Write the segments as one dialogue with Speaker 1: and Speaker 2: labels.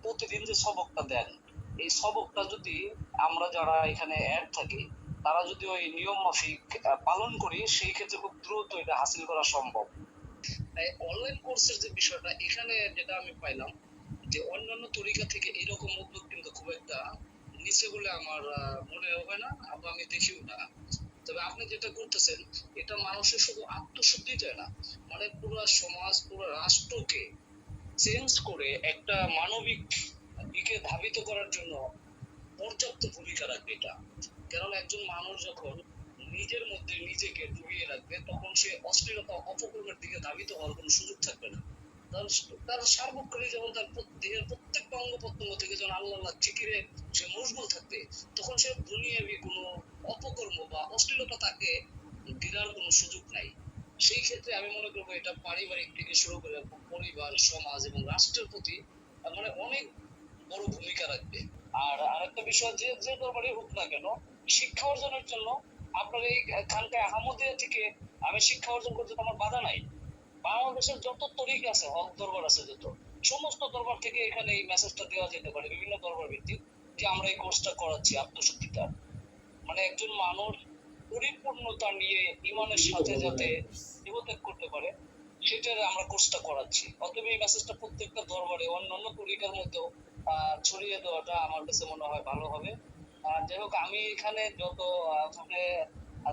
Speaker 1: প্রতিদিন যে সবকটা দেন, এই সবকটা যদি আমরা যারা এখানে অ্যাড থাকি তারা যদি ওই নিয়ম মাফিক পালন করি, সেই ক্ষেত্রে খুব দ্রুত এটা হাসিল করা সম্ভব। অনলাইন কোর্সের যে বিষয়টা, এখানে যেটা আমি পাইলাম যে অন্যান্য তরিকা থেকে এরকম উদ্যোগ কিন্তু খুব একটা নিচে বলে আমার মনে হয় না, আবার আমি দেখিও না। তবে আপনি যেটা করতেছেন এটা মানুষের শুধু আত্মশুদ্ধিটা না, মানে পুরো সমাজ, পুরো রাষ্ট্রকে চেঞ্জ করে একটা মানবিক দিকে ধাবিত করার জন্য পর্যাপ্ত ভূমিকা রাখবে এটা। কারণ একজন মানুষ যখন নিজের মধ্যে নিজেকে ডুবিয়ে রাখবে, তখন সে অশ্লীলতা অপকর্মের দিকে ধাবিত হওয়ার কোনো সুযোগ থাকবে না। তার সার্বক্ষণিক যেমন তার দেহের প্রত্যেকটা অঙ্গ প্রত্যঙ্গ থেকে যখন আল্লাহ জিকিরে সে মশগুল থাকবে, তখন সে দুনিয়াবি কোনো অপকর্ম বা অশ্লীলতা তাকে ঘেরার কোনো সুযোগ নাই। সেই ক্ষেত্রে আমি মনে করবো এটা পারিবারিক থেকে শুরু করে পরিবার, সমাজ এবং রাষ্ট্রের প্রতি মানে অনেক বড় ভূমিকা রাখবে। আর আরেকটা বিষয়, যে যে দরবারই হোক না কেন, শিক্ষা অর্জনের জন্য আপনার এই খানকায় আহমদিয়া থেকে আমি শিক্ষা অর্জন করতে আমার বাধা নাই। বাংলাদেশের যত তরিক আছে, হক দরবার আছে যত, সমস্ত দরবার থেকে এখানে এই মেসেজটা দেওয়া যেতে পারে বিভিন্ন দরবার ভিত্তিক, যে আমরা এই কোর্সটা করাচ্ছি আত্মশক্তিটা। মানে একজন মানুষ পরিপূর্ণতা নিয়ে ইমানের সাথে যাতে দেহত্যাগ করতে পারে, সেটার আমরা কোর্সটা করাচ্ছি। অতএব এই মেসেজটা প্রত্যেকটা দরবারে অন্যান্য তরিকার মধ্যেও ছড়িয়ে দেওয়াটা আমার কাছে মনে হয় ভালো হবে। যাই হোক, আমি এখানে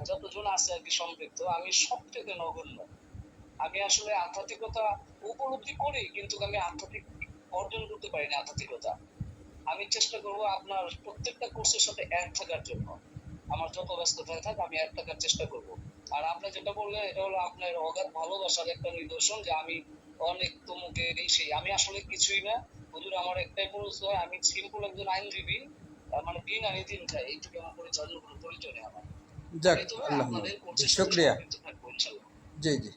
Speaker 1: যতজন আছে আর কি সম্পৃক্ত, আমি সব থেকে নগণ্য। আমি আসলে আধ্যাত্মিকতা উপলব্ধি করি, কিন্তু আমি আধ্যাত্মিক অর্জন করতে পারি না আধ্যাত্মিকতা। আমি চেষ্টা করব আপনার প্রত্যেকটা কোর্সের সাথে এক থাকার জন্য। আমার যত ব্যস্ততায় থাক আমি এক থাকার চেষ্টা করব। আর আপনি যেটা বললেন এটা হলো আপনার অগাধ ভালোবাসার একটা নিদর্শন, যে আমি অনেক তমুকে সেই, আমি আসলে কিছুই না হুজুর। আমার একটাই পরিচয়, আমি সিম্পল একজন আইনজীবী, মানে দিন আনি দিন খাই, এইটুকু আমার পরিচয়, কোনো পরিচয় নেই আমার।
Speaker 2: যাক, আল্লাহ, শুকরিয়া। জি জি।